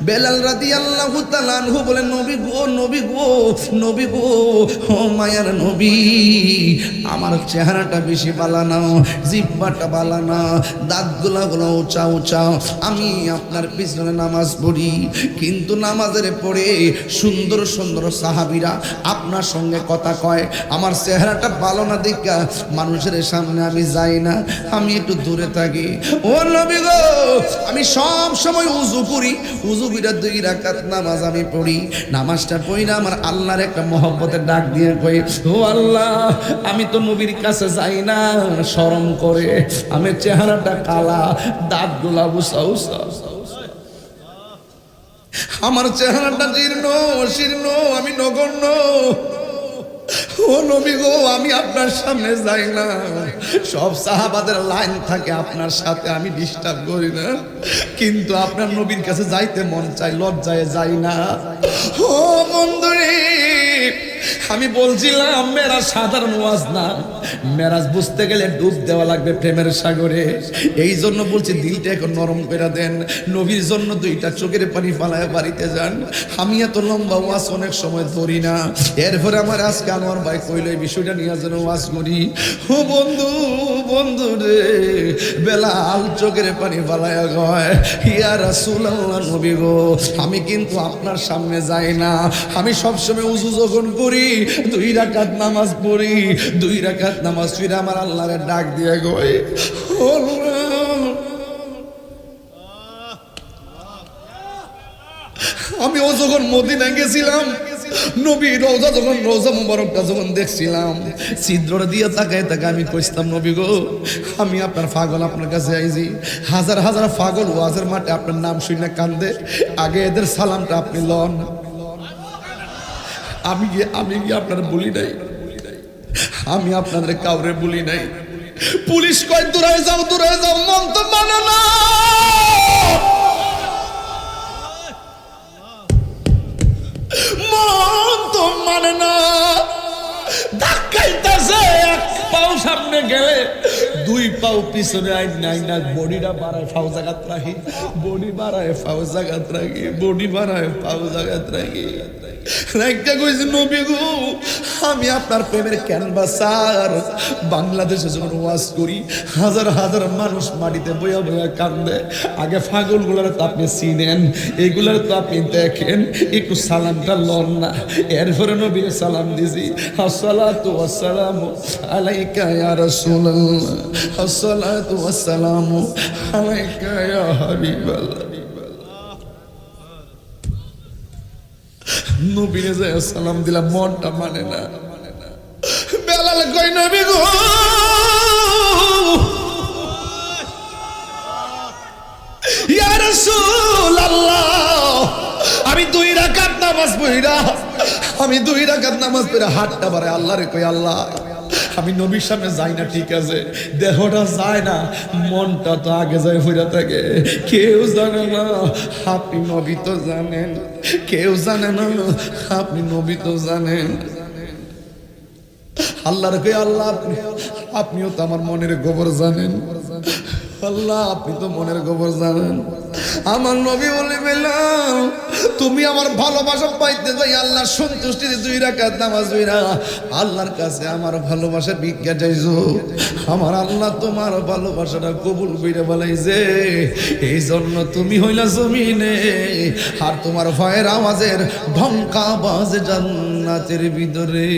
বেলাল রাদিয়াল্লাহু তাআলা আনহু বলেন, নবী গো, নবী গো, নবী গো, ও মায়ার নবী, আমার চেহারাটা বেশি বালা না, জিহ্বাটা বালা না, দাঁতগুলা গুলো উঁচা উঁচা, আমি আপনার পিছনে নামাজ পড়ি, কিন্তু নামাজের পরে সুন্দর সুন্দর সাহাবীরা আপনার সঙ্গে কথা কয়, আমার চেহারাটা ভালো না দেখা মানুষের সামনে আমি যাই না, আমি একটু দূরে থাকি। ও নবী গো, আমি সব সময় উযু করি, উযু করে 2 রাকাত নামাজ আমি পড়ি, নামাজটা পড়ি না আমার আল্লাহর একটা মহব্বতের ডাক দিয়ে কই, ও আল্লাহ, আমি তো নবীর কাছে যাই না শরম করে, আমার চেহারাটা কালা, দাঁতগুলা উঁচা উঁচা, আমার চেহারাটা জীর্ণ শীর্ণ, আমি নগণ্য। ও নবী গো, আমি আপনার সামনে যাই না, সব সাহাবাদের লাইন থাকে আপনার সাথে, আমি ডিস্টার্ব করি না, কিন্তু আপনার নবীর কাছে যাইতে মন চাই, লজ্জায় যাই না। ও বন্ধুরে, আমি বলছিলাম মেরাজ সাধারণ ওয়াজ না, মেরাজ বুঝতে গেলে ডুব দেওয়া লাগবে প্রেমের সাগরে, এই জন্য বলছি দিলটা এখন নরম করে দেন, নবীর জন্য 2টা চোখের পানি ফালায় বাড়িতে যান। আমি এত লম্বা ওয়াজ অনেক সময় ধরি না, এরপরে আমার আজকে আমার ভাই কইল এই বিষয়টা নিয়ে যেন ওয়াজ করি। ও বন্ধু, বন্ধু রে, বেলাল চোখের পানি ফালায় কয়, ইয়া রাসূলুল্লাহ, নবী গো, আমি কিন্তু আপনার সামনে যাই না, আমি সবসময় উযু যখন করি 2 রাকাত নামাজ পড়ি, 2 রাকাত নামাজ পড়ে আমার আল্লাহরে ডাক দিয়ে কই, আমি ও যখন মদিনায় গেছিলাম, নবী রওজা যখন, রওজা মুবারকটা যখন দেখছিলাম, ছিদ্রটা দিয়ে তাকায় তাকায় আমি কইতাম, নবী গো, আমি আপনার পাগল, আপনার কাছে আইছি, হাজার হাজার পাগল ওয়াজের মাঠে আপনার নাম শুনে কান্দে, আগে এদের সালামটা আপনি লন। আমি গিয়ে আপনার বলি নাই, আমি আপনাদের কাউরে বলি নাই। পুলিশ কয় দূরে যাও, দূরে যাও, মন তো মানে না, মন তো মানে না, ধাক্কাইতেছে, 1 পাও সামনে গেলে 2 পাও পিছনে, আইনা বডিটা বাড়ায় ফাও জায়গাত রাখি, বডি বাড়ায় ফাও জায়গাত রাখি, বডি বাড়ায় ফাও জায়গাত রাখি। রাইকা কইছে, নবী গো, আমি আপনার প্রেমের ক্যানভাসার, বাংলাদেশে যখন ওয়াজ করি হাজার হাজার মানুষ মাটিতে বইয়া বইয়া কান্দে, আগে পাগলগুলার তো আপনি চিনেন, এগুলার তো আপনি দেখেন, একটু সালামটা লন না। এরপরে নবী সালাম দিছি, আসসালাতু ওয়াসসালামু আলাইকা ইয়া রাসূলুল্লাহ, আসসালাতু ওয়াসসালামু আলাইকা ইয়া হাবিবাল্লাহ। নবীরে যায় সালাম দিলাম, মনটা মানে না। বেলাল কই, নবী গো, ইয়া রাসূলুল্লাহ, আমি 2 রাকাত নামাজ পড়িরা, আমি 2 রাকাত নামাজ পড়ে হাতটা বাড়ে আল্লাহরে কই, আল্লাহ, আমি নবীর সামনে যাই না, ঠিক আছে, দেহটা যায় না, মনটা তো আগে যায় হইরা থাকে। কেউ জানে না, আপনি নবী তো জানেন, কেউ জানে না, আপনি নবী তো জানেন। আল্লাহর কই, আল্লাহ, আপনিও তো আমার মনের খবর জানেন, আল্লাহ, আপনি তো মনের খবর জানেন। আমার নবী বলে, বেলাল, তুমি আমার ভালোবাসা পাইতে যাই আল্লাহর সন্তুষ্টিতে 2 রাকাত নামাজ পড়া আল্লাহর কাছে আমার ভালোবাসা ভিক্ষা চাইছো, আমার আল্লাহ তোমার ভালোবাসাটা কবুল কইরা বলাইছে, এই জন্য তুমি হইলা জমিনে, আর তোমার ভয়ের আওয়াজের ঢঙ্কা বাজে জান্নাতের ভিতরে।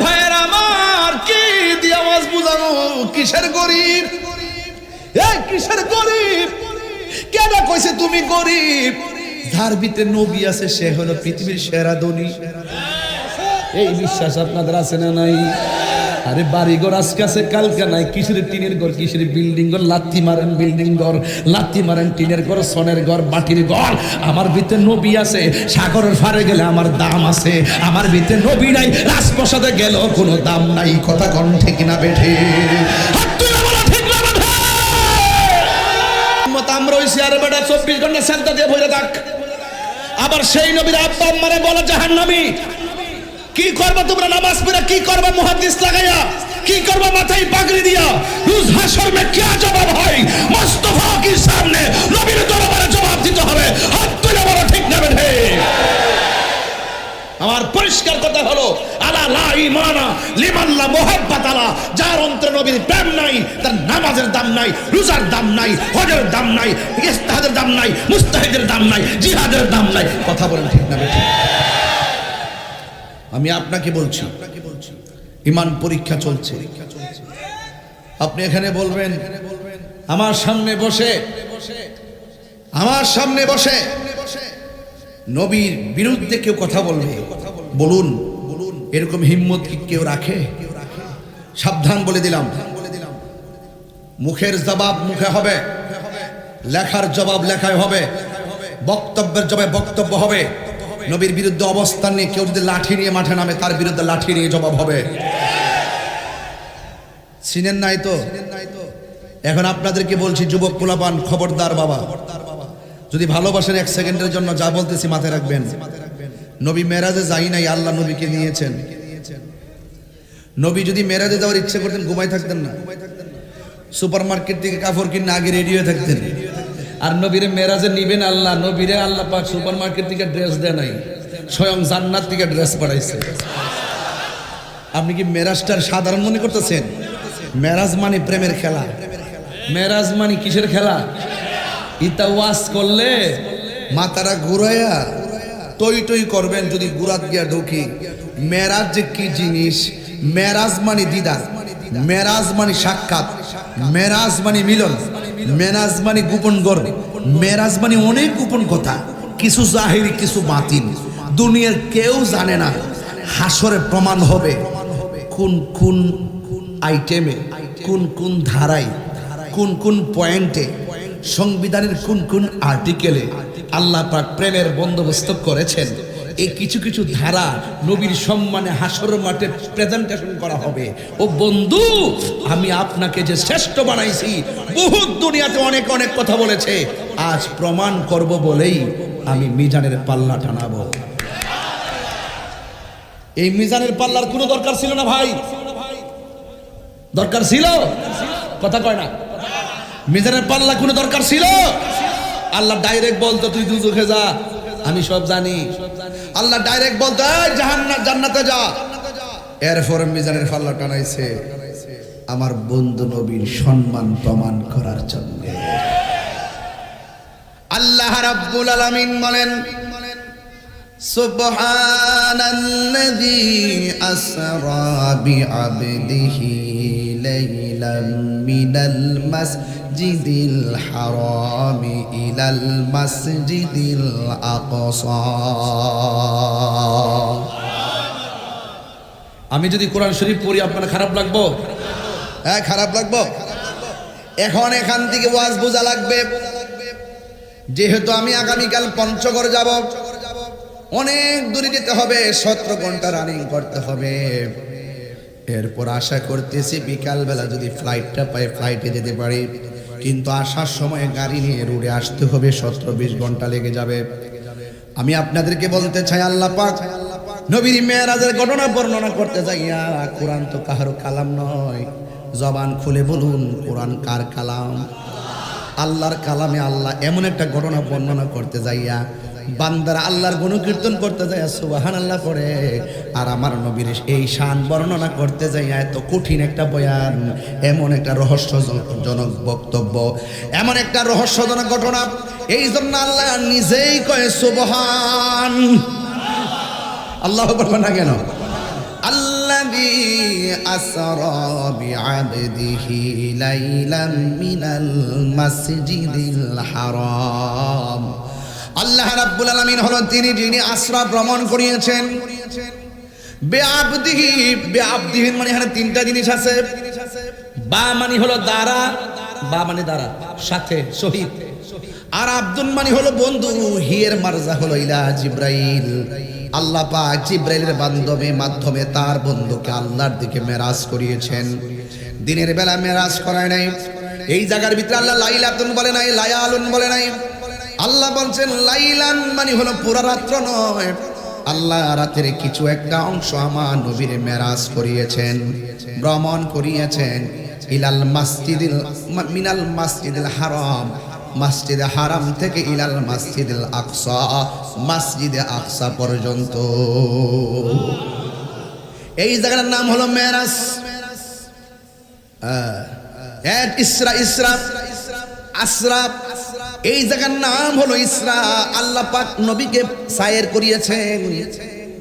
ভাইয়ের আমার, কি দিয়ে আওয়াজ বুঝানো, কিসের গরিব, কিসের গরিব, কেন কইছে তুমি গরিব? যার ভিতরে নবী আছে সে হলো পৃথিবীর সেরা ধনী। এই বিশ্বাস আপনাদের আছে না নাই? আরে বাড়িঘর আজকে আছে কালকে নাই, কিসের টিনের ঘর, কিসের বিল্ডিং ঘর, লাথি মারেন বিল্ডিং ঘর, লাথি মারেন টিনের ঘর, সনের ঘর, মাটির ঘর। আমার ভিতরে নবী আছে, সাগরের ফারে গেলে আমার দাম আছে, আমার ভিতরে নবী নাই, রাজপ্রাসাদে গেল কোনো দাম নাই। কথা কোন ঠিক না বেঠে? আমরা হইছি আর বেটা 24 ঘন্টা সেজদা দিয়ে ভরে থাক, আবার সেই নবীর আব্বা আম্মারে বলে জাহান্নামী। কি করবা তোমরা নামাজ পড়ে, কি করবা মুহাদ্দিস লাগাইয়া, কি করবা মাথায় পাগড়ি দিয়া? রোজ হাশর মে क्या जवाब है? मुस्तफा की शान নবীর প্রেম নাই, তার নামাজের দাম নাই, রোজার দাম নাই, হজের দাম নাই, ইস্তেহাদের দাম নাই, মুস্তাহিদের দাম নাই, জিহাদের দাম নাই। কথা বলেন ঠিক না বেঠিক? আমি আপনাকে বলছি, ঈমান পরীক্ষা চলছে। আপনি এখানে বলবেন আমার সামনে বসে নবীর বিরুদ্ধে কেউ কথা বলবে, বলুন এরকম হিম্মত কি কেউ রাখে? সাবধান বলে দিলাম, মুখের জবাব মুখে হবে, লেখার জবাব লেখায় হবে, বক্তব্যের জবাব বক্তব্য হবে। নবীর বিরুদ্ধে অবস্থান নিয়ে কেউ যদি লাঠি নিয়ে মাঠে নামে, তার বিরুদ্ধে লাঠি নিয়ে জবাব হবে। চিনেন নাই তো? এখন আপনাদেরকে বলছি, যুবক পোলাপান, খবরদার বাবা, যদি ভালোবাসেন 1 সেকেন্ডের জন্য যা বলতেছি মাথায় রাখবেন। নবী মেরাজে যাই নাই, আল্লাহ নবীকে নিয়েছেন। নবী যদি মেরাজে যাওয়ার ইচ্ছে করতেন, ঘুমাই থাকতেন না, সুপার মার্কেট থেকে কাপড় কিনে আগে রেডি হয়ে থাকতেন। আর নবীরে মেরাজে নিবেন আল্লাহ, নবীরে আল্লাহ পাক সুপার মার্কেট থেকে ড্রেস দেয় নাই, স্বয়ং জান্নাত থেকে ড্রেস পাঠাইছে। আপনি কি মেরাজটার সাধারণ মনে করতেছেন? মেরাজ মানে প্রেমের খেলা, মেরাজ মানে কিসের খেলা? ইতা ওয়াজ করলে মাথারা ঘুরাইয়া টই টই করবেন যদি গুরাত গিয়া ঢুকি। মেরাজ যে কি জিনিস? মেরাজ মানে দিদার, মেরাজ মানে সাক্ষাৎ, মেরাজ মানে মিলন, মেরাজ মানে গোপন গর্ব, মেরাজ মানে অনেক গোপন কথা, কিছু জাহিরি কিছু বাতিল, দুনিয়ার কেউ জানে না। হাসরে প্রমাণ হবে কোন কোন আইটেমে, কোন কোন ধারায়, কোন কোন পয়েন্টে, সংবিধানের কোন কোন আর্টিকেলে আল্লাহ পাক প্রেমের বন্দোবস্ত করেছেন। এই কিছু কিছু ধারা নবীর সম্মানে হাসর মাঠে প্রেজেন্টেশন করা হবে। ও বন্ধু, আমি আপনাকে যে শ্রেষ্ঠ বানাইছি, বহুত দুনিয়াতে অনেক অনেক কথা বলেছে, আজ প্রমাণ করব বলেই আমি মিজানের পাল্লা টানাবো। এই মিজানের পাল্লার কোনো দরকার ছিল না ভাই, দরকার ছিল? কথা কয় না। মিজানের পাল্লা কোনো দরকার ছিল? আল্লাহ ডাইরেক্ট বলতো তুই দুজখে যা, আমি সব জানি। আল্লাহ ডাইরেক্ট বলতো জান্নাতে যা। এরপর মিজানের পাল্লা টানাইছে আমার বন্ধু নবীর সম্মান প্রমাণ করার জন্য। আল্লাহ রাব্বুল আলামিন বলেন, সুবহানাল্লাযী আসরা বিআবদিহি লাইলাম মিনাল মাসজিদিল হারাম ইলাল মাসজিদিল আকসা। আমি যদি কোরআন শরীফ পড়ি আপনার খারাপ লাগবো? হ্যাঁ, খারাপ লাগবো। এখন এখান থেকে ওয়াজ বোঝা লাগবে, যেহেতু আমি আগামীকাল পঞ্চগড় যাব, অনেক দূরে যেতে হবে, 17 ঘন্টা রানিং করতে হবে। এরপর আশা করতেছি বিকালবেলা যদি ফ্লাইটটা পাই, ফ্লাইটে যেতে পারি, কিন্তু আসার সময় গাড়ি নিয়ে রোডে আসতে হবে, 17-20 ঘন্টা লেগে যাবে। আমি আপনাদেরকে বলতে চাই, আল্লাহ পাক নবীর মেরাজের ঘটনা বর্ণনা করতে যাইয়া, কোরআন তো কাহারো কালাম নয়, জবান খুলে বলুন কোরআন কার কালাম? আল্লাহর কালামে। আল্লাহ এমন একটা ঘটনা বর্ণনা করতে যাইয়া বান্দারা আল্লাহর গুণকীর্তন করতে যায় সুবহানাল্লাহ পড়ে, আর আমার নবীর এই শান বর্ণনা করতে যাইয়া এত কঠিন একটা বয়ান, এমন একটা রহস্যজনক বক্তব্য, এমন একটা রহস্যজনক ঘটনা। এই জন্য আল্লাহ নিজেই কয় সুবহান। আল্লাহ বলবেন না কেন? আল্লাযী আসরা বিআবদিহি লাইলাম মিনাল মাসজিদিল হারাম। আল্লাহ রাব্বুল আলামিন হলো তিনি যিনি আসরা ভ্রমণ করিয়েছেন। বিআবদিহি, বিআবদিহি মানে এখানে 3টা জিনিস আছে। বা মানে হলো দ্বারা, বা মানে দ্বারা সাথে শহীদ, আর আব্দুল মানে হলো বন্ধু, হিয়ের মারজা হলো ইলা জিব্রাইল। আল্লাহ পাক জিব্রাইলের মাধ্যমে তার বন্ধুকে আল্লাহর দিকে মেরাজ করিয়েছেন। দিনের বেলা মেরাজ করায় নাই। এই জায়গার ভিতরে আল্লাহ লাইলাতুন বলে নাই, লায়ালুন বলে নাই। আল্লাহ বলছেন লাইলান মানে হলো পুরা রাত্র নয়, আল্লাহ রাতের কিছু একটা অংশ আমার নবীর মেরাজ করিয়েছেন, ভ্রমণ করিয়েছেন। ইলাল মাসজিদিল মিনাল মাসজিদিল হারাম, মসজিদে হারাম থেকে ইলাল মসজিদুল আকসা, মসজিদে আকসা পর্যন্ত। এই জায়গার নাম হলো মেরাজ। ইসরা ইসরা আসরাফ, এই জায়গার নাম হলো ইসরা। আল্লাহ পাক নবীকে সায়ের করিয়েছেন।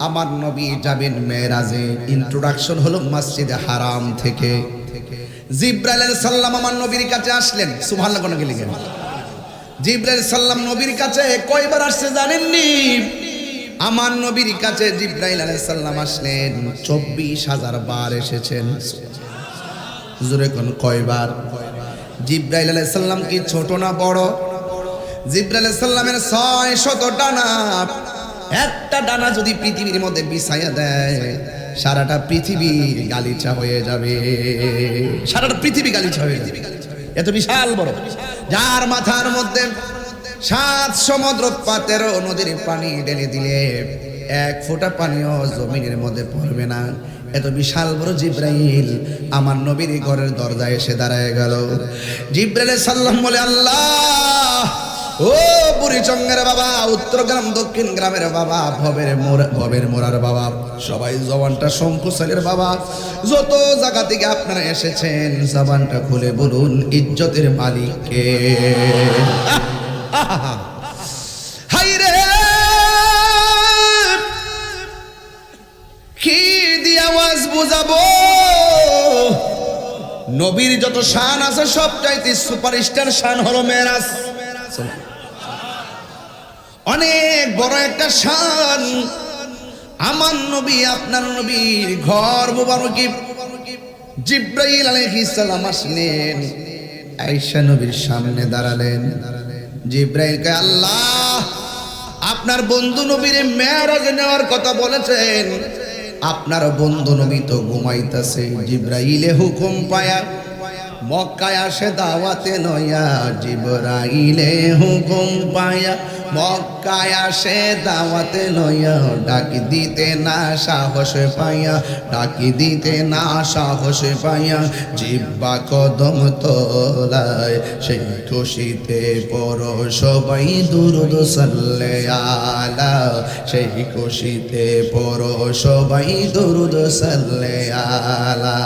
আমার নবী যাবেন মেরাজে, ইন্ট্রোডাকশন হলো মসজিদে হারাম থেকে। জিব্রাইল আলাইহিস সালাম আমার নবীর কাছে আসলেন। সুবহানাল্লাহ কোন গেলি গেল। জিব্রাইল সাল্লাম নবীর কাছে কয়বার আসছে জানেননি? আমার নবীর কাছে জিব্রাইল আলাইহিস সালাম আসলেন 24,000 বার এসেছেন। জোরে কোন কয়বার? জিব্রাইল আলাইহিস সালাম কি ছোট না বড়? জিব্রাইল আলাইহিস সালামের 600 ডানা। একটা ডানা যদি পৃথিবীর মধ্যে বিছায়া দেয়, সারাটা পৃথিবী গালিচা হয়ে যাবে। সারাটা পৃথিবী গালিচা হয়ে যাবে, এত বিশাল বড়। যার মাথার মধ্যে 7 সমুদ্র 13 নদীর পানি ঢেলে দিলে 1 ফোঁটা পানিও জমিনের মধ্যে পড়বে না। এত বিশাল বড় জিব্রাইল আমার নবীর ঘরের দরজায় এসে দাঁড়ায় গেল। জিব্রাইল সাল্লাম বলে, আল্লাহ, ও বুড়িচঙ্গের বাবা, উত্তর গ্রাম দক্ষিণ গ্রামের বাবা, ভবের মোড়ার বাবা, সবাই জবানটা শঙ্কুশালের বাবা, যত জায়গা থেকে আপনারা এসেছেন জবানটা খুলে বলুন ইজ্জতের মালিক কে? হাই রে, কি দিয়ে আওয়াজ বুঝাবো? নবীর যত শান আছে সবচাইতে সুপারস্টার শান হলো মেরাজ। অনেক বড় একটা শান। আমার নবী আপনার নবীর ঘর মুবারকে জিব্রাইল আলাইহিস সালাম আসলেন, আয়েশা নবীর সামনে দাঁড়ালেন। জিব্রাইল কে, আল্লাহ আপনার বন্ধু নবীর মেরাজে নেওয়ার কথা বলেছেন, আপনার বন্ধু নবী তো ঘুমাইতেছে। জিব্রাইলে হুকুম পায়া মক্কায় আসে দাওয়াতে নয়া। জিব্রাইলে হুকুম পায়া মক্কায় আসে দাওয়াতে নয়া। ডাকি দিতে না সাহস পাইয়া, ডাকি দিতে না সাহস পাইয়া, জিব্বা কদম তোলায় সেই খুশিতে পড়ো সবাই দুরূদ সাল্লে আলা। সেই খুশিতে পড়ো সবাই দুরূদ সাল্লে আলা।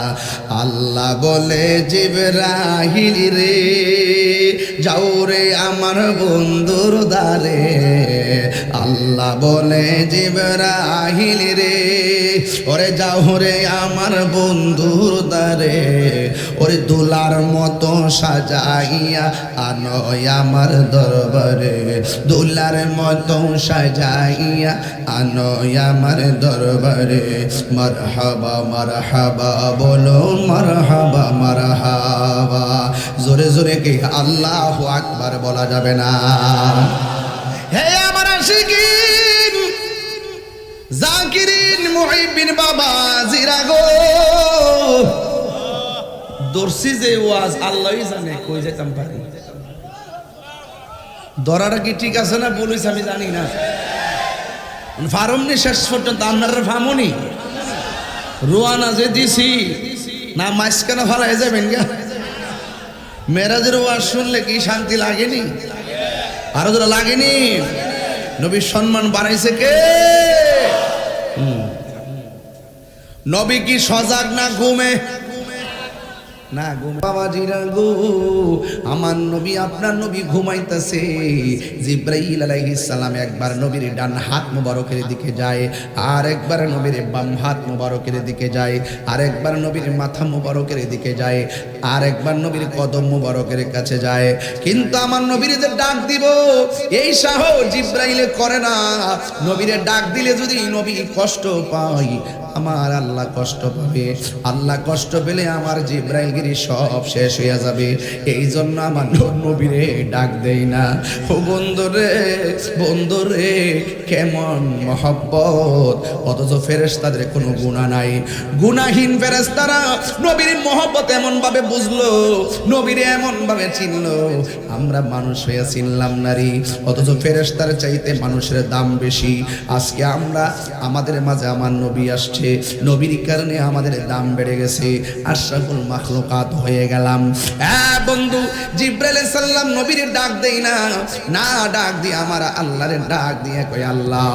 আল্লাহ বলে, জিবরাইল রে যাও রে আমার বন্ধুর দ্বারে। আল্লাহ বলে, জিবরাইল রে ওরে যাও রে আমার বন্ধুর দ্বারে। ওরে দুলার মতো সাজাইয়া আনো আমার দরবারে। দুলার মতো সাজাইয়া আনো আমার দরবারে। মারহাবা মারহাবা বলো, মারহাবা মারহাবা। জোরে জোরে কি আল্লাহু আকবার বলা যাবে না? হে আমার আশিকিন জাকিরিন মুহিবিন বাবা জিরা গো, দর্শি যে ওয়াজ আল্লাহই জানে কই যেতাম পারি। দরাটা কি ঠিক আছে না বলিস আমি জানি না। ফারমনি শেষ পর্যন্ত আপনার ফামনি রোয়ানা যে দিছি না, মাঝখানে ফালাই যাবেন গা। মেরাজের ওয়াজ শুনলে কি শান্তি লাগেনি? আরো যারা লাগেনি? নবীর সম্মান বাড়াইছে কে? নবী কি সজাগ না ঘুমে? না ঘুমে। বাবাজিরা গো, আমার নবী আপনার নবী ঘুমাইতেছে। জিব্রাইল আলাইহিস সালাম একবার নবীর ডান হাত মুবারকের দিকে যায়, আর একবার নবীর বাম হাত মুবারকের দিকে যায়, আর একবার নবীর মাথা মুবারকের দিকে যায়, আর একবার নবীর কদম মুবারকের কাছে যায়। কিন্তু আমার নবীর যে ডাক দিব এই সাহস জিব্রাইলে করে না। নবীরে ডাক দিলে যদি নবী কষ্ট পায়, আমার আল্লাহ কষ্ট পাবে। আল্লাহ কষ্ট পেলে আমার জিব্রাইলগিরি সব শেষ হয়ে যাবে। এই জন্য আমার নবীরে ডাক দেই না। ও বন্ধুরে, বন্ধুরে, কেমন মহব্বত! অথচ ফেরেশতাদের কোনো গুনাহ নাই। গুনাহীন ফেরেশতারা নবীর মহব্বত এমন ভাবে বুঝলো, নবীরে এমন ভাবে চিনলো। আমরা মানুষ হয়ে চিনলাম নারী, অথচ ফেরেশতার চাইতে মানুষের দাম বেশি। আজকে আমরা আমাদের মাঝে আমার নবী আসছে, গেছে, নবীর কারণে আমাদের দাম বেড়ে গেছে, আশরাফুল মাখলুকাত হয়ে গেলাম। হ্যাঁ বন্ধু, জিবরাইল আলাইহিস সালাম নবীর ডাক দেই না, না ডাক দিয়ে আমার আল্লাহরে ডাক দিয়ে কই আল্লাহ,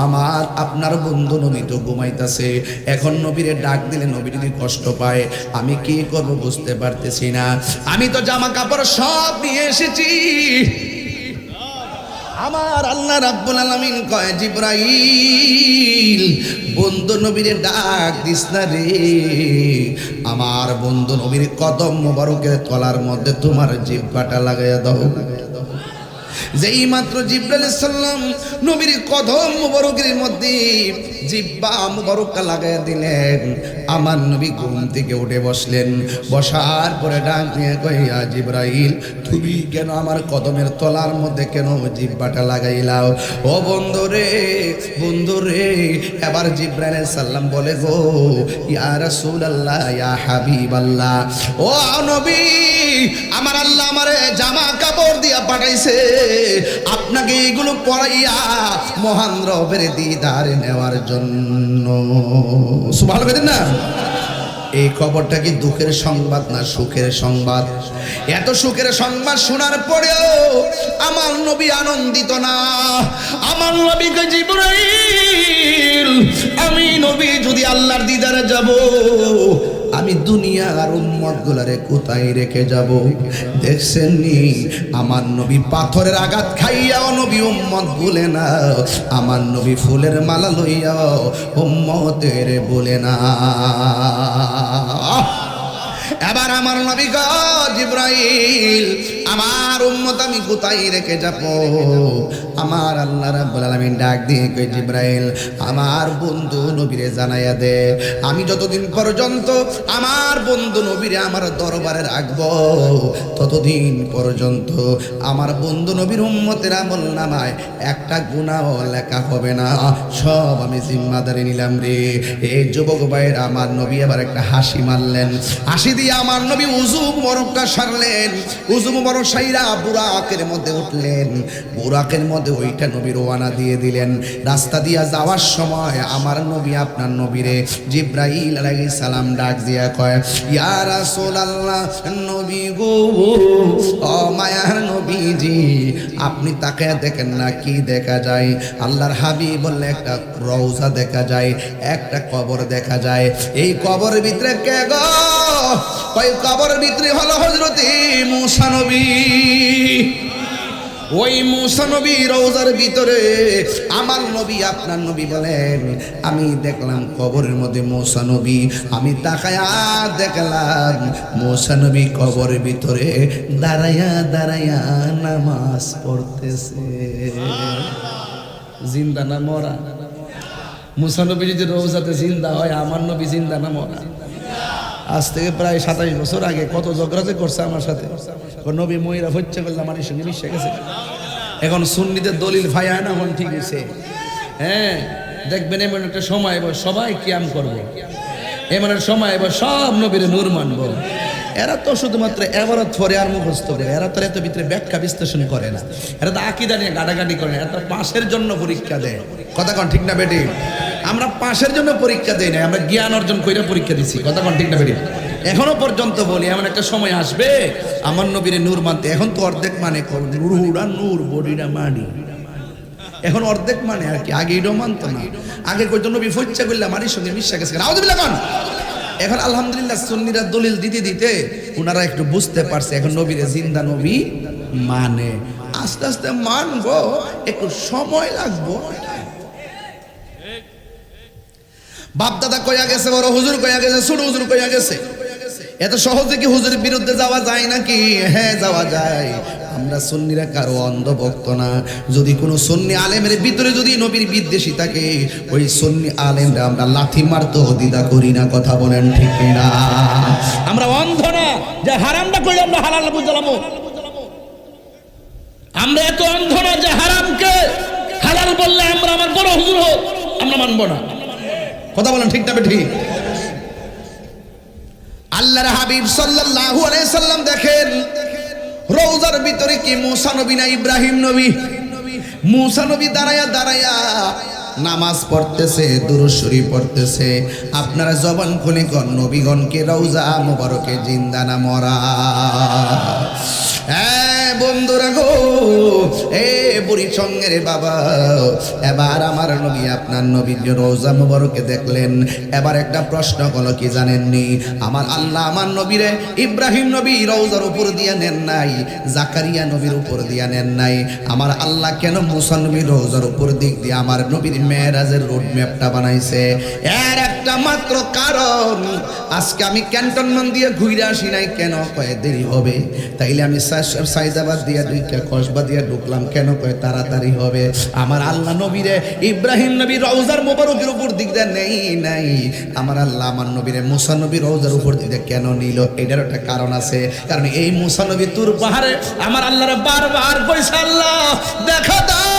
আমার আপনার বন্ধু নবী তো ঘুমাইতেছে, এখন নবীরে ডাক দিলে নবী যদি কষ্ট পায় আমি কি করব বুঝতে পারতেছি না। আমি তো জামা কাপড় সব নিয়ে এসেছি। আমার আল্লাহ রাব্বুল আলামিন কয় জিবরাইল, বন্ধু নবীরে ডাক দিস না রে, আমার বন্ধু নবীর কদম মোবারকের তলার মধ্যে তোমার জিহ্বাটা লাগাইয়া দাও। যেই মাত্র জিবরাইল আলাইহিস সালাম নবীর কদম মোবারকের মধ্যে জিহ্বা মোবারকটা লাগাইয়া দিলেন, আমার নবী ঘুম থেকে উঠে বসলেন, বসার পরে ডাক দিয়ে কইয়া জিবরাইল, তুমি কেন আমার কদমের তলার মধ্যে কেন জিহ্বাটা লাগাইলাও? ও বন্ধু রে, এবার জিবরাইল আলাইহিস সালাম বলে গো, ইয়া রাসূলুল্লাহ, ইয়া হাবিবাল্লাহ, ও নবী, আমার আল্লাহ আমারে জামা কাপড় দিয়া পাঠাইছে আপনাকে এইগুলো পরাইয়া মহান রবের দিদার নেওয়ার জন্য। সুবহানাল্লাহ না? এই খবরটা কি দুঃখের সংবাদ না সুখের সংবাদ? এত সুখের সংবাদ শোনার পরেও আমার নবী আনন্দিত না। আমার নবীকে জিবরাইল, আমি নবী যদি আল্লাহর দিদারে যাব, আমি দুনিয়ার উম্মত গুলারে কোথায় রেখে যাব? দেখছেন নি আমার নবী পাথরের আঘাত খাইয়াও নবী উম্মত বলে না, আমার নবী ফুলের মালা লইয়াও উম্মতের বলে না। এবার আমার নবী গো জিবরাইল, আমার উম্মত আমি কোথায় রেখে যাব? আমার আল্লাহ রাব্বুল আলামিন ডাক দিয়ে কই জিবরাইল, আমার বন্ধু নবীরে জানাইয়া দে, আমি যতদিন পর্যন্ত আমার বন্ধু নবীরে আমার দরবারে রাখবো ততদিন পর্যন্ত আমার বন্ধু নবীর উম্মতের আমল নামায় একটা গুনাহও লেখা হবে না, সব আমি জিম্মাদারি নিলাম রে। এই যুবক ভাইয়ের আমার নবী এবার একটা হাসি মারলেন, হাসি দিয়ে আমার নবী উযু মুবারকটা সারলেন, উযু মুবারক সাইরা বুরাকের মধ্যে উঠলেন, বুরাকের মধ্যে ওইটা নবী রওনা দিয়ে দিলেন। রাস্তা দিয়া যাওয়ার সময় আমার নবী আপনার নবীরে জিবরাইল আলাইহিস সালাম ডাক দিয়া কয়, ইয়া রাসূলুল্লাহ, নবী গো, ও মায়ার নবীজি, আপনি তাকায় দেখেন না কি দেখা যায়? আল্লাহর হাবিব বললে একটা রওজা দেখা যায়, একটা কবর দেখা যায়। এই কবরের ভিতরে কে গো? ওই কবরের ভিতরে হলো হযরতে মূসা নবী। ওই মূসা নবী রওজার ভিতরে আমার নবী আপনার নবী বলেন, আমি দেখলাম কবরের মধ্যে মূসা নবী, আমি তাকায়া দেখলাম মূসা নবী কবরের ভিতরে দাঁড়ায়া দাঁড়ায়া নামাজ পড়তেছে। জিন্দা না মরা? মূসা নবী যদি রওজাতে জিন্দা হয়, আমার নবী জিন্দা না মরা? আজ থেকে প্রায় 27 বছর আগে কত ঝগড়া করছে আমার সাথে, নবী মহিরা হচ্ছে বললাম আমার সঙ্গে মিশে গেছে। এখন সুন্নিদের দলিল ভাইয়া না এখন ঠিক আছে। হ্যাঁ, দেখবেন এমন একটা সময় এবার সবাই কিয়াম করবে, এমন একটা সময় এবার সব নবীর নূর মানবো। এরা তো শুধুমাত্র এবারত পরে আর মুখস্থ করে, এরা তো এত ভিতরে ব্যাখ্যা বিশ্লেষণ করে না, এরা তো আকীদা নিয়ে গাড়াগাড়ি করে না, এরা তো পাশের জন্য পরীক্ষা দেয়। কথা কন ঠিক না বেটি? আমরা পাশের জন্য পরীক্ষা দেই না, আমরা জ্ঞান অর্জন করে পরীক্ষা দিচ্ছি। কথা কন ঠিক না বেটি? এখনো পর্যন্ত বলি এমন একটা সময় আসবে আমার নবীর নূর মানতে। এখন তো অর্ধেক মানে রুহুরা নূর, বডিরা মানি, এখন অর্ধেক মানে আর কি। আগে এটাও মানতো না, আগে কইতো নবী ফচ্চা করলে মারির সঙ্গে মিশা গেছে। আউযুবিল্লাহ কোন? এখন আলহামদুলিল্লাহ সুন্নিরা দলিল দিতে দিতে ওনারা একটু বুঝতে পারছে এখন নবীরে জিন্দা নবী মানে। আস্তে আস্তে মানবো, একটু সময় লাগবো। বাপ দাদা কইয়া গেছে, বড় হুজুর কইয়া গেছে, ছোট হুজুর কইয়া গেছে, এত সহজে কি হুজুরের বিরুদ্ধে যাওয়া যায় নাকি? হ্যাঁ যাওয়া যায়। আমরা সুন্নিরা কারো অন্ধভক্ত না। যদি কোনো সুন্নি আলেমের ভিতরে যদি নবীর বিদ্বেষী থাকে, ওই সুন্নি আলেমরা আমরা লাথি মারতেও দ্বিধা করি না। কথা বলেন ঠিক না? আমরা অন্ধ না যে হারামটা কইলে আমরা হালাল বুঝলাম। আমরা এত অন্ধ না যে হারামকে হালাল বললে আমরা আমার বড় হুজুর হোক আমরা মানবো না। কথা বলেন ঠিক না ঠিক? আল্লাহর হাবিব সাল্লাল্লাহু আলাইহি সাল্লাম দেখেন রওজার ভিতরে কি মূসা নবী না ইব্রাহিম নবী? মূসা নবী দাঁড়ায়া দাঁড়ায়া নামাজ পড়তেছে, দুরূদ শরীফ পড়তেছে, আপনারা জবান খুলে কোন নবীগণকে রওজা মোবারকে জিন্দা না মরা? বন্ধুরা গো, বুড়ি সঙ্গের বাবা, এবার আমার নবী আপনার নবীর রওজা মোবারকে দেখলেন। এবার একটা প্রশ্ন হলো, কি জানেননি? আমার আল্লাহ আমার নবীরে ইব্রাহিম নবী রওজার উপর দিয়ে নেন নাই, জাকারিয়া নবীর উপর দিয়ে নেন নাই। আমার আল্লাহ কেন মুসা নবীর রওজার উপর দিক দিয়ে আমার নবীর মেরাজের রোড ম্যাপটা বানাইছে? এর একটা মাত্র কারণ, আজকে আমি ক্যান্টনমেন্ট দিয়ে ঘুরে আসি নাই কেন? কয়ে দেরি হবে, তাইলে আমি সাইদাবাদ দিয়ে কসবা দিয়ে ঢুকলাম কেন? কয়ে তাড়াতাড়ি হবে। আমার আল্লাহ নবীরে ইব্রাহিম নবী রওজার মোবারকের উপর দিক দিয়ে নেই নাই, আমার আল্লাহ আমার নবীরে মুসা নবী রওজার উপর দিক দিয়ে কেন নিল? এটার একটা কারণ আছে। কারণ এই মুসা নবী তুর পাহাড়ে আমার আল্লাহরে বারবার কইছে, আল্লাহ দেখা দাও।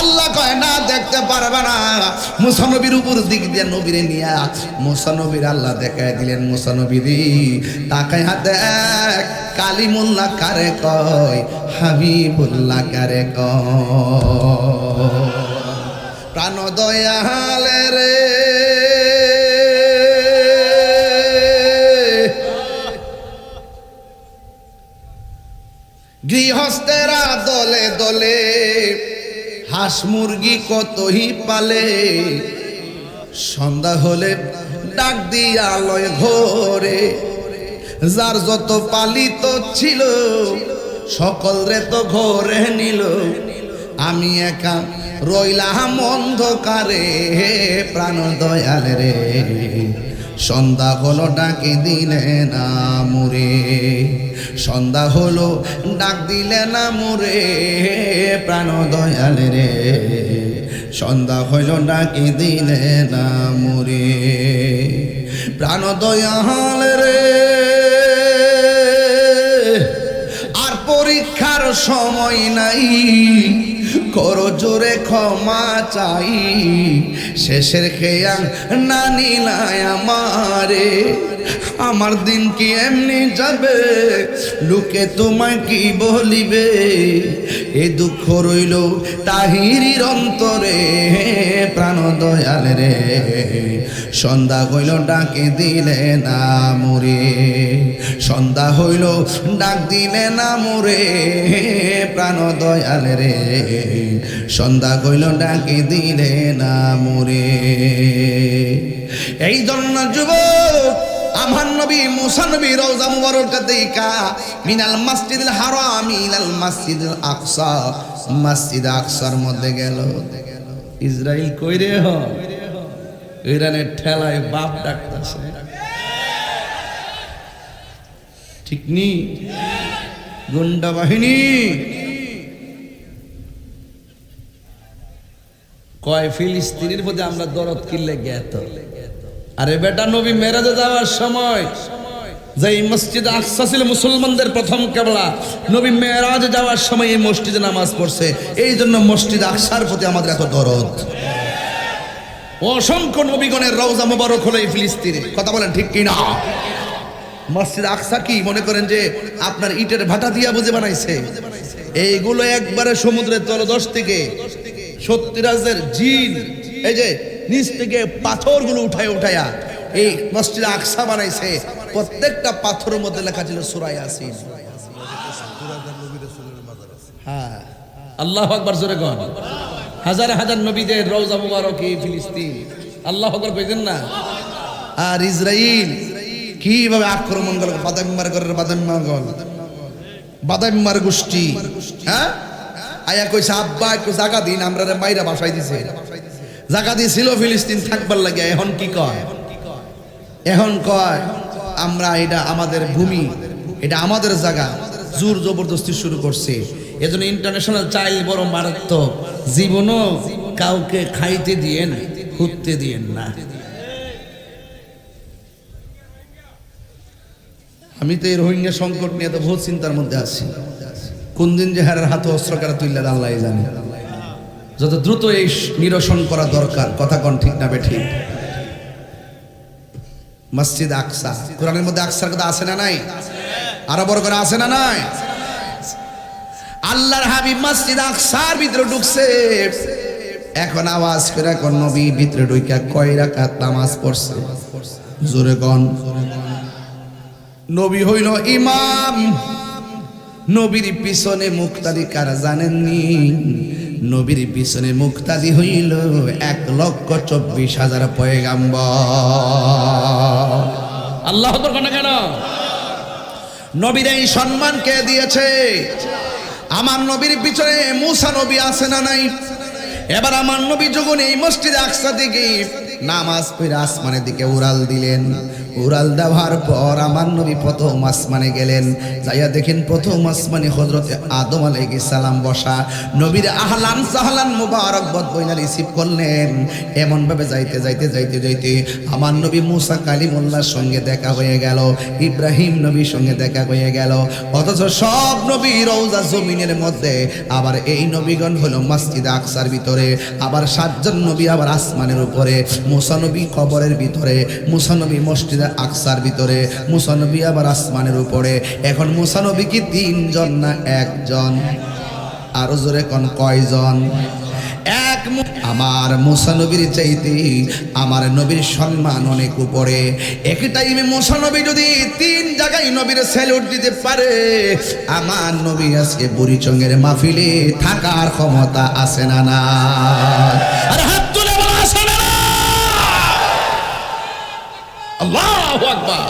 আল্লাহ কয় না, দেখতে পারবে না। মুসা নবীর উপর দিক দিয়ে নবীরে নিয়া মুসা নবীর আল্লাহ দেখায় দিলেন। মুসা নবীরে তাকায় দেখ, কালিমুল্লাহ কারে কয়, হাবিবুল্লাহ কারে কয়। প্রাণ দয়ালে রে, গৃহস্থেরা দলে দলে হাঁস মুরগি কতই পালে, সন্ধ্যা হলে ডাক দিয়া লয় ঘরে, যার যত পালিত ছিল সকল রে তো ঘরে নিল, আমি একা রইলাম অন্ধকারে। প্রাণ দয়াল রে, সন্ধ্যা হলো ডাকে দিলে না মুরে, সন্ধ্যা হলো ডাক দিলে না মুরে। প্রাণ দয়াল রে, সন্ধ্যা হইল ডাকে দিলে না মুরে। প্রাণ দয়াল রে, আর পরীক্ষার সময় নাই, করো জোরে ক্ষমা চাই, শেষের খেয়া না নিলাই আমারে। আমার দিন কি এমনি যাবে, লোকে তোমায় কি বলিবে? এ দুঃখ রইল তাহিরির অন্তরে। প্রাণ দয়াল রে, সন্ধ্যা হইল ডাকে দিলে না মোরে, সন্ধ্যা হইল ডাক দিলে না মোরে। প্রাণ দয়াল রে, সন্ধ্যা হইল ডাকে দিলে না মোরে। এই জন্য যুবক, আমার নবী মুসা নবী রওজা মুবারক দেখা মিনাল মসজিদুল হারাম ইলাল মসজিদুল আকসা, মসজিদ আকসার মধ্যে গেল। ইসরাইল কই রে হ, ইরানের ঠেলায় বাপ ডাকতেছে, ঠিক নি? গুন্ডা বাহিনী কয় ফিলিস্তিনের প্রতি আমরা দরদ কিনলে জ্ঞাত। আরে বেটা, নবী মেরাজে যাওয়ার সময় যে মসজিদ আকসা ছিল মুসলমানদের প্রথম কিবলা, নবী মেরাজে যাওয়ার সময় এই মসজিদে নামাজ পড়ছে। এই জন্য মসজিদ আকসার প্রতি আমাদের এত দরদ। অসংখ্য নবীগণের রওজা মুবারক হলো এই ফিলিস্তিনে। কথা বলেন ঠিক কি না? মসজিদ আকসা কি মনে করেন যে আপনার ইটের ভাটা দিয়া বুঝে বানাইছে? এইগুলো একবারে সমুদ্রের তলদেশ থেকে 70,000 জিন এই যে নিচ থেকে পাথরগুলো উঠায়া এই মসজিদ আকসা বানাইছে। প্রত্যেকটা পাথরের মধ্যে লেখা ছিল সূরা ইয়াসিন। হ্যাঁ, আল্লাহু আকবার জোরে কোন। হাজার হাজার নবীদের রওজা মুবারক এই ফিলিস্তিন। আল্লাহু আকবার কইতেন না? আর ইসরাইল কিভাবে আক্রমণ করল, বাদাম্মার গোষ্ঠী। হ্যাঁ, আয়া কইছে আব্বা একটু জায়গা দিন, আমরা মাইরা বাসাই দিছে। জায়গা দিয়েছিল ফিলিস্তিন থাকবার লাগে। এখন কি কয়? এখন কয় আমরা এটা আমাদের ভূমি, এটা আমাদের জায়গা, জোর জবরদস্তি শুরু করছে। এজন্য ইন্টারন্যাশনাল চাইল্ড বড় মারাত্মক। জীবনও কাউকে খাইতে দিয়েন, হুততে দিয়েন না। আমি তো এই রোহিঙ্গা সংকট নিয়ে তো বহুত চিন্তার মধ্যে আছি। কোন দিন যে হারের হাতে অস্ত্র কারা তুললে আল্লাহ জানে। যত দ্রুত এই নিরসন করা দরকার। কথা কোন ঠিক না বেঠিক? মসজিদ আকসা, কোরআনের মধ্যে আকসার কথা আছে না নাই? আরো বড় করে আছে না নাই? আল্লাহর হাবিব মসজিদ আকসার ভিতরে ঢুকছে। এখন আওয়াজ করে কোন নবী ভিতরে ঢুইকা কয় রাকাত নামাজ পড়ছে? জোরে কোন। নবী হইল ইমাম। নবীর পিছনে মুক্তাদি কারা জানেননি? নবীর পিছনে মুক্তাদি হইল 1,24,000 পয়গাম্বর। আল্লাহ আকবার কেন? নবীর এই সম্মান কে দিয়েছে? আমার নবীর পিছনে মুসা নবী আছে না নাই? এবার আমার নবী যখন এই মসজিদে আকসা থেকে নামাজ পড়ে আসমানের দিকে উড়াল দিলেন, উড়াল দেওয়ার পর আমার নবী প্রথম আসমানে গেলেন। যাইয়া দেখেন প্রথম আসমানে হযরতে আদম আলাইহিস সালাম বসা। নবীর আহলান সাহলান মুবারকবাদ বইনা রিসিভ করলেন। এমন ভাবে যাইতে যাইতে যাইতে যাইতে আমার নবী মুসা কালিমুল্লাহর সঙ্গে দেখা হয়ে গেল, ইব্রাহিম নবীর সঙ্গে দেখা হয়ে গেল। অথচ সব নবী রওজা জমিনের মধ্যে, আবার এই নবীগণ হলো মসজিদে আকসার ভিতরে, আবার 7 জন নবী আবার আসমানের উপরে, মুসা নবী কবরের ভিতরে, মুসা নবী মসজিদে আকসার ভিতরে, মুসা নবী আবার আসমানের উপরে। এখন মুসা নবী কি 3 জন না 1 জন? আরো জোরে কোন কয়জন? এক। আমার মুসা নবীর চাইতে আমার নবীর সম্মান অনেক উপরে। একই টাইমে মুসা নবী যদি 3 জায়গায় নবীর স্যালুট দিতে পারে, আমার নবী আজকে বুড়িচঙ্গের মাহফিলে থাকার ক্ষমতা আছে না? না, আরে হাত তুলে বলা আছে না? আল্লাহু আকবার।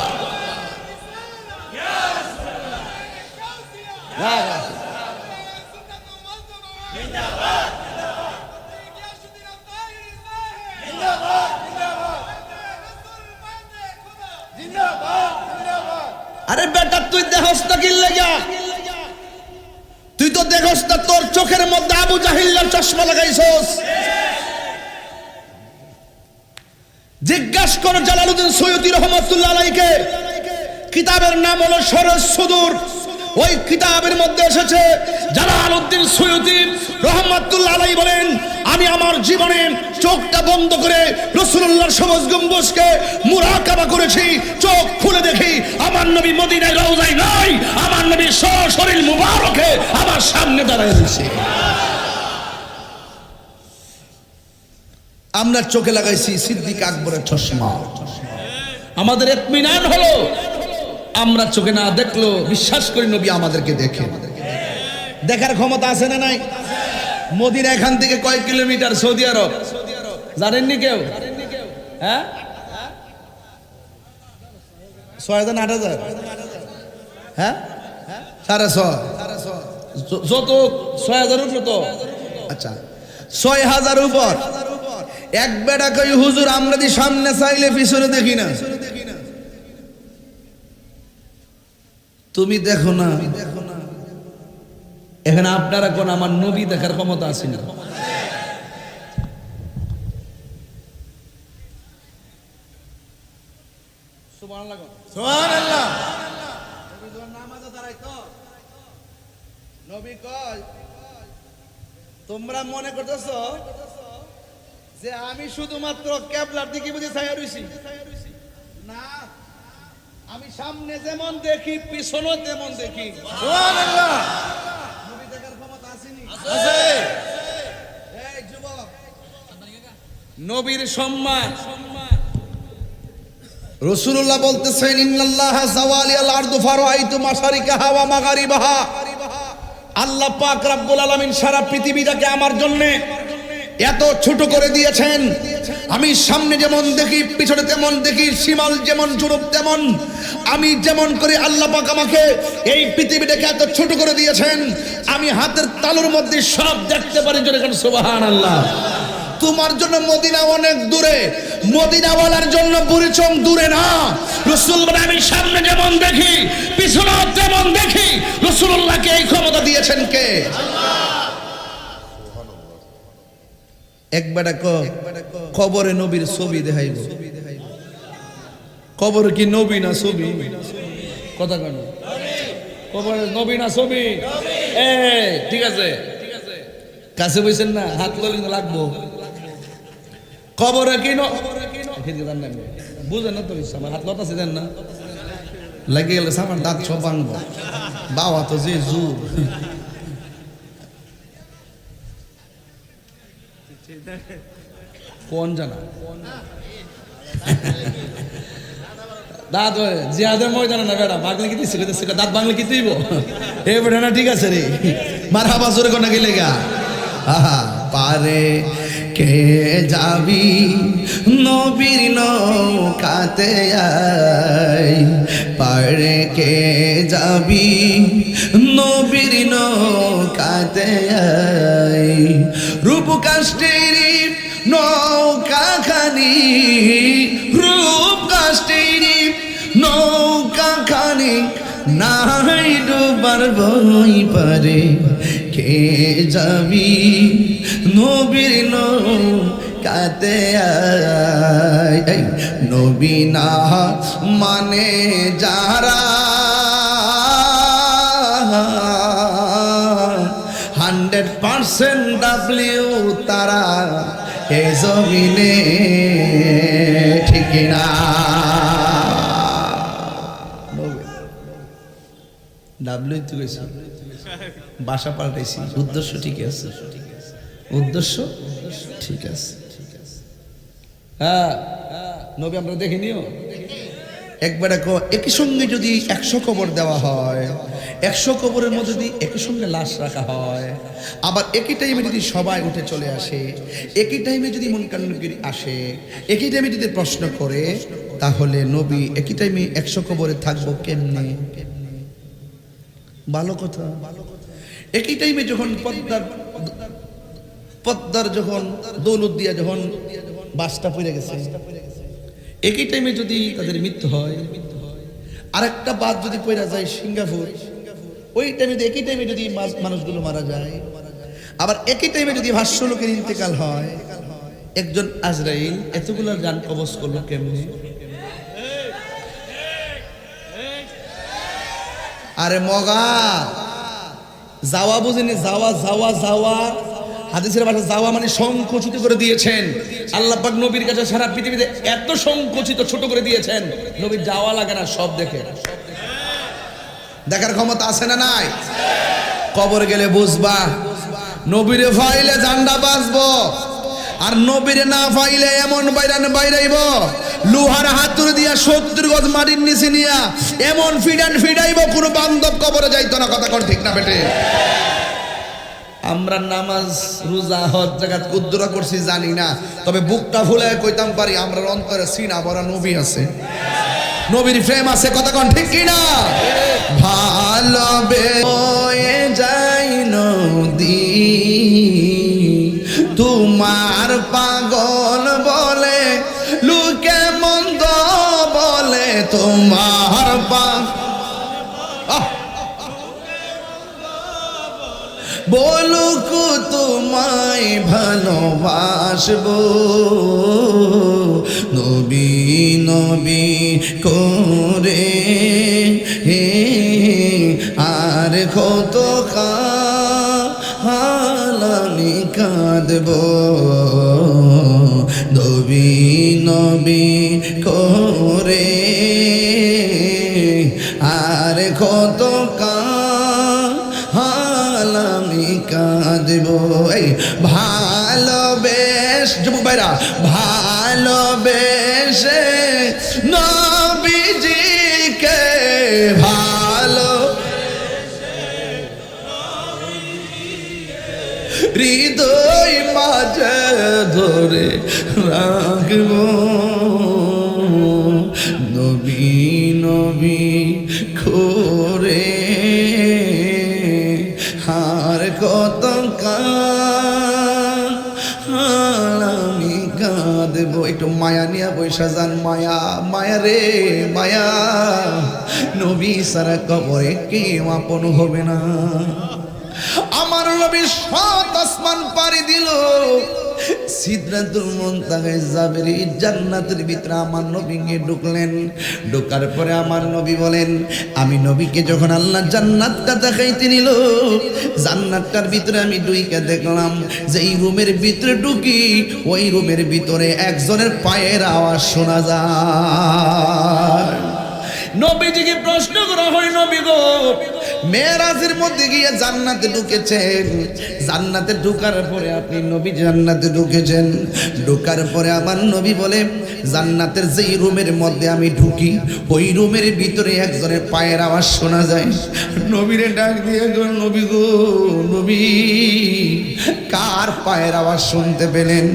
আরে বেটা তুই দেখস না কি লাগা? তুই তো দেখস না তোর চোখের মধ্যে আবু জাহিলের চশমা লাগাইছস। জিজ্ঞাসা করো জালালউদ্দিন সৈয়দী রহমাতুল্লাহ আলাইহিকে, কিতাবের নাম হলো সরস সুদূর। ওই কিতাবের মধ্যে এসেছে জালালউদ্দিন সৈয়দী রহমাতুল্লাহ আলাইহি বলেন, আমি আমার জীবনে চোখটা বন্ধ করে রাসূলুল্লাহর সবুজ গম্বুজকে মুরাকাবা করেছি। চোখ খুলে দেখি আমার নবী মদিনায় রওজায় নাই, আমার নবী সশরীর মুবারকে আমার সামনে দাঁড়ায় রয়েছে। আমরা চোখে লাগাইছি সিদ্দিক আকবরের চশমা। আমাদের ইতমিনান হলো আমরা চোখে না দেখলো বিশ্বাস করি নবী আমাদেরকে দেখে। দেখার ক্ষমতা আছে না নাই? মদিনা এখান থেকে কয়েক কিলোমিটার সৌদি আরব, জানেননি কেউ? হ্যাঁ, 6,000 8,000? হ্যাঁ, 6,500 যত 6,000 উঠলো তো। আচ্ছা, 6,000 উপর। এক বেটা কই হুজুর আমরা দি সামনে চাইলে পিছনে দেখি না। তুমি দেখো না, এখানে আপনারা কোন আমার নবী দেখার ক্ষমতা আছে না? সুবহানাল্লাহ, সুবহানাল্লাহ। নামাজে দাঁড়াই তো নবী কয়, তোমরা মনে করতেছো যে আমি শুধুমাত্র কিবলার দিকে বুঝে ছায়া রইছি? না, আমি সামনে যেমন দেখি পিছনে তেমন দেখি। সুবহানাল্লাহ। নবী দেখার ক্ষমতা আসেনি? আছে। এই যুবক, নবীর সম্মান রাসূলুল্লাহ বলতেছেন, ইন্নাল্লাহা যাওয়ালিয়াল আরদু ফারাআইতু মাশারিকাহা ওয়া মাগারিবাহা। আল্লাহ পাক রব্বুল আলামিন সারা পৃথিবীটাকে আমার জন্য এত ছোট করে দিয়েছেন। আমি সামনে যেমন দেখি পিছনে তেমন দেখি, শিমাল যেমন জুনুব তেমন। আমি যেমন করে আল্লাহ পাক আমাকে এই পৃথিবীটাকে এত ছোট করে দিয়েছেন, আমি হাতের তালুর মধ্যে সব দেখতে পারি। জোরে বলেন সুবহানাল্লাহ। তোমার জন্য মদিনা অনেক দূরে, মদিনাওয়ালার জন্য বুড়িচং দূরে না। রাসূল বলে আমি সামনে যেমন দেখি পিছনে তেমন দেখি। রাসূলুল্লাহকে এই ক্ষমতা দিয়েছেন কে? একবার কবরে নবীর ছবি দেখাইব। কবরে কি নবী না ছবি? কথা কেন? কবরে নবী না ছবি? ঠিক আছে, কাছে বইছেন না, হাত লইলে লাগবো। কবরে কি বুঝেন না তো? আমার হাত লত আছে, দেন না, লাগে গেলে আমার দাঁত সব ভাঙবো। বাবা তো যে জোর। কোন জানা দাঁত জিহাদের ময়দানে না বেড়া বাংলা কি দিছিল দাঁত বাংলা কি তুইব এ বেটা না ঠিক আছে রে মারহাবা জোরে কোনা গেলে গা আহা পারে কে যাবি নবীর নৌকাতে আয় পারে কে যাবি নবীর নৌকাতে আয় রূপকাষ্ঠেরি নৌকাখানি রূপকাষ্ঠেরি নৌকাখানি নাই ডুবার বই পারে কে যাবি নবীর নৌকাতে আয় নবী না মানে যারা 100% ডাব্লিউ তারা এ জমিনে ঠিক না ডাব্লিউ তো গেছি ভাষা পাল্টাইছি উদ্দেশ্য ঠিক আছে উদ্দেশ্য ঠিক আছে হ্যাঁ নবী আমরা দেখিনি একবার একই সঙ্গে যদি 100 কবর দেওয়া হয় 100 কবরের মধ্যে যদি একই সঙ্গে লাশ রাখা হয় আবার একই টাইমে যদি সবাই উঠে চলে আসে একই টাইমে যদি মুনকার নাকির আসে একই টাইমে যদি প্রশ্ন করে তাহলে নবী একই টাইমে 100 কবরে থাকবো কেমনে ভালো কথা একই টাইমে যখন পদ্মার যখন দৌলত দিয়া যখন বাসটা পড়ে গেছে একই টাইমে যদি তাদের মৃত্যু হয় আরেকটা বাস যদি পড়ে যায় সিঙ্গাপুর ওই টাইমে একই টাইমে যদি মানুষগুলো মারা যায় আবার একই টাইমে যদি ভাষ্য লোকের ইন্তেকাল হয় একজন আজরাইল এতগুলো জান কবজ করলো কেমনে আরে মগা যাওয়া বুঝেনি যাওয়া যাওয়া যাওয়া হাদিসের ভাষা যাওয়া মানে সংকুচিত করে দিয়েছেন আল্লাহ পাক নবীর কাছে সারা পৃথিবীতে এত সংকুচিত ছোট করে দিয়েছেন নবীর যাওয়া লাগে না সব দেখে দেখার ক্ষমতা আছে না নাই কবর গেলে বুঝবা নবীরে ফাইলে জান্ডা বাঁচবো আর নবীরে না ফাইলে এমন বাইরাইব লোহার হাতুড়ি দিয়া 70 গজ মাটির নিচে নিয়া এমন ফিডাইব কোনো বান্ধব কবরে যাইতো না কথা কোন ঠিক না বেটে আমরা নামাজ রোজা হজ জাকাত কুদ্দুরা করছি জানি না তবে বুকটা ফুলায় কইতাম পারি আমরা অন্তরে সিনা ভরা নবী আছে নবীর প্রেম আছে কথা কোন ঠিক কি না ভালোবেসে যাই নদী তোমার পাগল বলে লোকে মন্দ বলে তোমার বলুক তোমায় ভালোবাসবো নবী নবী করে আর কত হালামি কাঁদব নবী নবী করে আর কত হালামি কাঁদব এই ভালোবেস যুবক ভাইরা ভালোবেসে নবীজিকে ভালো হৃদয় মাঝে ধরে রাখব নবী নবী করে হার কত আমি কাঁদব একটু মায়া নিয়ে বৈশা যান মায়া মায়া রে মায়া নবী সারা কবরে কেউ আপন হবে না আমার নবী 7 আসমান পাড়ি দিল সিদরাতুল মুনতাহায় যাবের জান্নাতের ভিতরে আমার নবী গিয়ে ঢুকলেন ঢোকার পরে আমার নবী বলেন আমি নবীকে যখন আল্লাহ জান্নাতটা দেখাইতে নিল জান্নাতটার ভিতরে আমি ঢুইকা দেখলাম যে এই রুমের ভিতরে ঢুকি ওই রুমের ভিতরে একজনের পায়ের আওয়াজ শোনা যায় নবীজিকে প্রশ্ন করা হয় নবী গো মেরাজের মধ্যে গিয়ে জান্নাতে ঢুকেছেন। জান্নাতে ঢোকার পরে আপনি নবী জান্নাতে ঢুকেছেন। ঢোকার পরে আমার নবী বলে, জান্নাতের যেই রুমের মধ্যে আমি ঢুকি ওই রুমের ভিতরে একজনের পায়ের আওয়াজ শোনা যায়। নবীরে ডাক দিয়ে গো নবী গো নবী, কার পায়ের আওয়াজ শুনতে পেলেন?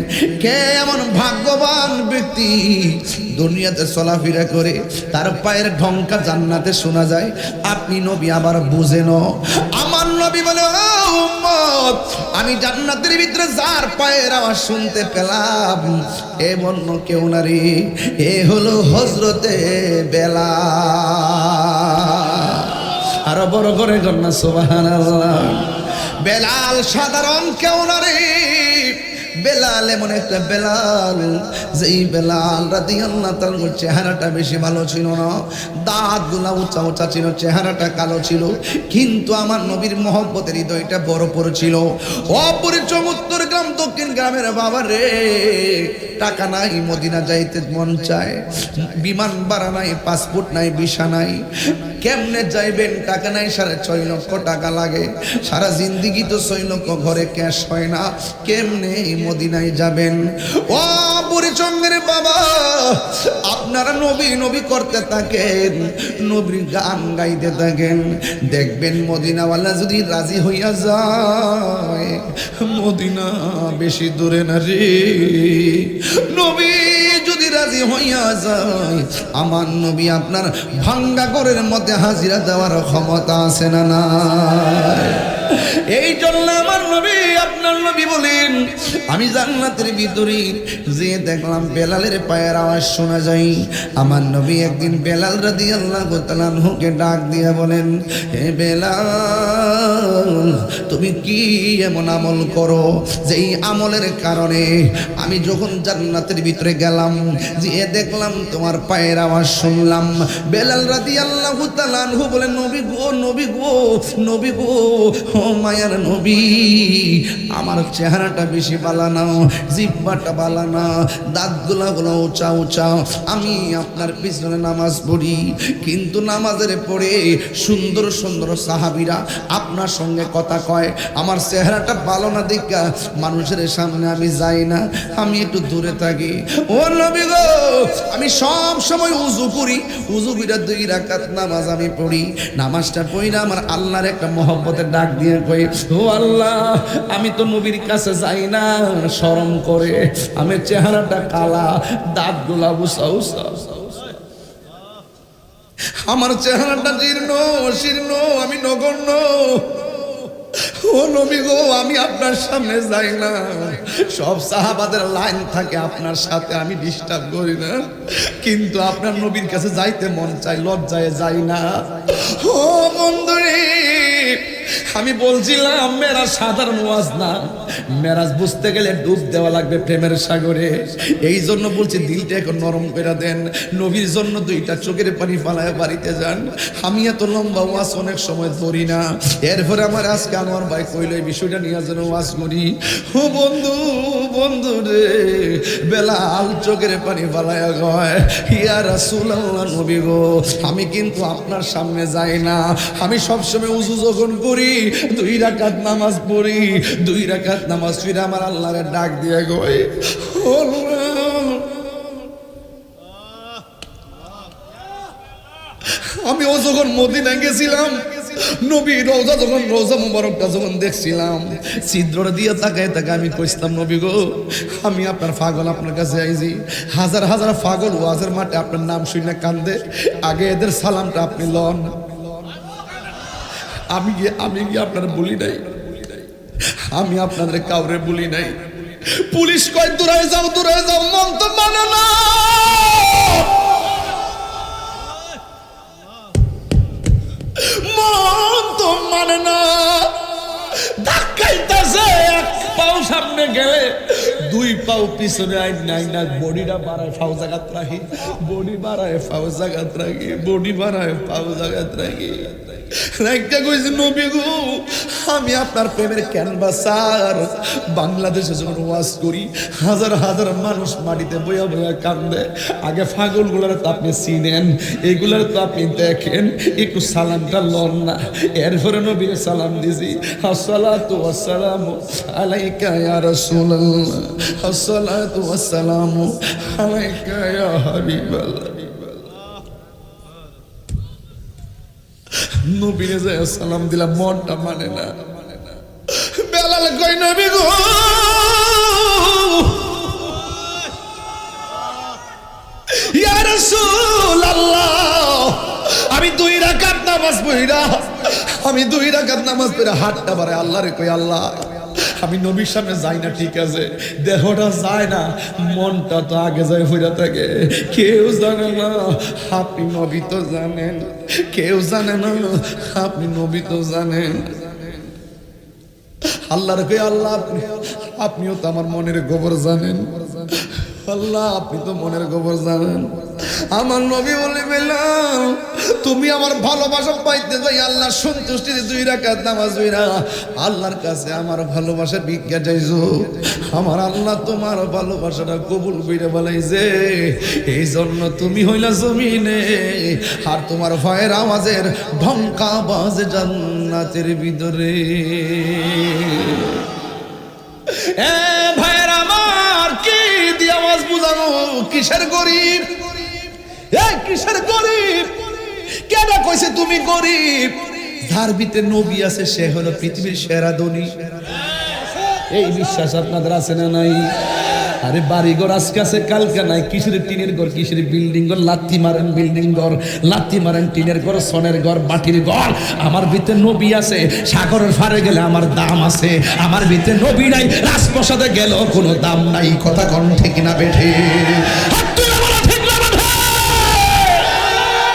কে এমন ভাগ্যবান ব্যক্তি দুনিয়াতে চলাফেরা করে তার পায়ের ঢংকা জান্নাতে শোনা যায়? আপনি নবী আবার বুঝেন। আমার নবী বলে, ও উম্মত, আমি জান্নাতের ভিতরে যার পায়ের আওয়াজ শুনতে পেলাম এ অন্য কেউ না রে, এ হলো হযরতে বেলাল। আরো বড় করে কন্যা সুবহানাল্লাহ। বেলাল সাধারণ কেউ না রে, বেলাল এমন একটা বেলাল, যেই বেলাল রাদিয়াল্লাহু তাআলার চেহারাটা বেশি ভালো ছিল না, দাঁতগুলা উঁচা উঁচা ছিল, চেহারাটা কালো ছিল, কিন্তু আমার নবীর মহব্বতের হৃদয়টা বড় বড় ছিল। অপরিচয় উত্তর গ্রাম দক্ষিণ গ্রামের বাবা রে, টাকা নাই, মদিনা যাইতে মন চায়, বিমান ভাড়া নাই, পাসপোর্ট নাই, ভিসা নাই, কেমনে যাইবেন? টাকা নাই, 6.5 লক্ষ টাকা লাগে, সারা জিন্দিগি তো 6 লক্ষ ঘরে ক্যাশ হয় না, কেমনে মদিনায় যাবেন? ও বুড়িচঙ্গের বাবা, আপনারা নবী নবী করতে থাকেন, নবীর গান গাইতে থাকেন, দেখবেন মদিনাওয়ালা যদি রাজি হইয়া যায়, মদিনা বেশি দূরে না রে, নবী যদি রাজি হইয়া যায়, আমার নবী আপনার ভাঙ্গা ঘরের মধ্যে হাজিরা দেওয়ার ক্ষমতা আছে না নাই? এই জন্য আমার নবী, আপনার নবী বলেন, আমি জান্নাতের ভিতরে যে দেখলাম বেলালের পায়ের আওয়াজ শোনা যায়। আমার নবী একদিন বেলাল রাদিয়াল্লাহু তাআলা আনহুকে ডাক দিয়ে বলেন, হে বেলাল, তুমি কি এমন আমল করো যেই আমলের কারণে আমি যখন জান্নাতের ভিতরে গেলাম যে দেখলাম তোমার পায়ের আওয়াজ শুনলাম? বেলাল রাদিয়াল্লাহু তাআলা আনহু বলেন, নবী গো নবী গো নবী গো, ও মায়ার নবী, আমার চেহারাটা বেশি বালা না, জিহ্বাটা বালা না, দাঁতগুলা গুলো উঁচা উঁচা, আমি আপনার পিছনে নামাজ পড়ি, কিন্তু নামাজের পরে সুন্দর সুন্দর সাহাবীরা আপনার সঙ্গে কথা কয়, আমার চেহারাটা ভালো না দেখা মানুষের সামনে আমি যাই না, আমি একটু দূরে থাকি। ও নবী গো, আমি সব সময় উযু করি, উযু করে 2 রাকাত নামাজ আমি পড়ি, নামাজটা পড়া আমার আল্লাহর একটা মহব্বতের ডাক দিয়ে কই, ও আল্লাহ, আমি তো নবীর কাছে যাই না, শরম করে, আমি চেহারাটা কালা, দাঁতগুলা উঁচা উঁচা, আমার চেহারাটা জীর্ণ শীর্ণ, আমি নগণ্য, ও নবী গো, আমি আপনার সামনে যাই না, সব সাহাবাদের লাইন থাকে আপনার সাথে, আমি ডিস্টার্ব করি না, কিন্তু আপনার নবীর কাছে যাইতে মন চাই, লজ্জায় যাই না। ও বন্ধুরে, আমি বলছিলাম মেরাজ সাধারণ ওয়াজ না, মেরাজ বুঝতে গেলে ডুব দেওয়া লাগবে প্রেমের সাগরে। এই জন্য বলছি, দিলটা এখন নরম করে দেন, নবীর জন্য 2টা চোখের পানি ফালায় বাড়িতে যান। আমি এত লম্বা ওয়াজ অনেক সময় ধরি না, এরপরে আমার আজকে আমার ভাই কইল এই বিষয়টা নিয়ে যেন ওয়াজ করি। ও বন্ধু বন্ধু রে, বেলাল চোখের পানি ফালায় কয়, ইয়া রাসূলুল্লাহ, নবী গো, আমি কিন্তু আপনার সামনে যাই না, আমি সবসময় উযু যখন করি 2 রাকাত নামাজ পড়ি, 2 রাকাত নামাজ পড়ে আমার আল্লাহরে ডাক দিয়ে কই, আমি ও যখন মদিনা গেছিলাম, নবী রওজা যখন রওজা মুবারকটা যখন দেখছিলাম, ছিদ্রটা দিয়ে তাকায় তাকায় আমি কইছিলাম, নবী গো, আমি আপনার পাগল, আপনার কাছে আইছি, হাজার হাজার পাগল ওয়াজের মাঠে আপনার নাম শুনে কান্দে, আগে এদের সালামটা আপনি লন। আমি কি আপনার বলি নাই? আমি আপনাদের কাউরে বলি নাই। পুলিশ কয় দূরে যাও, মন তো মানে না, মন তো মানে না, ধাক্কাইতেছে, 1 পাও সামনে গেলে 2 পাও পিছনে আইনা, বডিটা বাড়ায় ফাও জায়গাত রাখি, বডি বাড়ায় ফাও জায়গাত রাখি, বডি বাড়ায় ফাও জায়গাত রাখি। রাইখা কইছে নবী গো আমি আপনার প্রেমের ক্যানভাসার। বাংলাদেশে যখন ওয়াজ করি হাজার হাজার মানুষ মাটিতে বইয়া বইয়া কান্দে। আগে পাগলগুলার তো আপনি চিনেন, এগুলার তো আপনি দেখেন, একটু সালামটা লন না। এরপরে নবীর সালাম দিছি, আসসালাতু ওয়াসসালামু আলাইকা ইয়া রাসূলুল্লাহ, আসসালাতু ওয়াসসালামু আলাইকা ইয়া হাবিবাল্লাহ। নবীরে যায় সালাম দিলাম, মনটা মানে না। বেলাল কই নবী গো ইয়া রাসূলুল্লাহ, আমি 2 রাকাত নামাজ পড়া, আমি 2 রাকাত নামাজ পড়া হাতটা বাড়ে আল্লাহরে কই আল্লাহ আমি নবীর সামনে যাই না ঠিক আছে, দেহটা যায় না, মনটা তো আগে যায় হইয়া থাকে। কেউ জানে না আপনি নবী তো জানেন, কেউ জানে না আপনি নবী তো জানেন। আল্লাহর কই আল্লাহ আপনিও তো আমার মনের গোবর জানেন, আল্লাহ আপনি তো মনের গোবর জানেন। আমার নবী বলে বেলাল তুমি আমার ভালোবাসা পাইতে যাই আল্লাহর সন্তুষ্টিতে 2 রাকাত নামাজ পড়া আল্লাহর কাছে আমার ভালোবাসা ভিক্ষা চাইছো। আমার আল্লাহ তোমার ভালোবাসাটা কবুল কইরা বলাইছে, এই জন্য তুমি হইলা জমিনে আর তোমার ভয়ের আওয়াজের ঢঙ্কা বাজে জান্নাতের ভিতরে। এ ভাইয়ের আমার কি দিয়ে আওয়াজ বুঝানো, কিসের গরিব, কিসের গরিব? কেন কইছে তুমি গরিব? যার ভিতরে নবী আছে সে হলো পৃথিবীর সেরা ধনী। এই বিশ্বাস আপনাদের আছে না নাই? আরে বাড়িঘর আজকে আছে কালকে নাই, কিসের টিনের ঘর, কিসের বিল্ডিং ঘর, লাথি মারেন বিল্ডিং ঘর, লাথি মারেন টিনের ঘর, সনের ঘর, মাটির ঘর। আমার ভিতরে নবী আছে, সাগরের পারে গেলে আমার দাম আছে। আমার ভিতরে নবী নাই, রাজপ্রাসাদে গেলেও কোনো দাম নাই। কথা কোন ঠিক না বেঠে?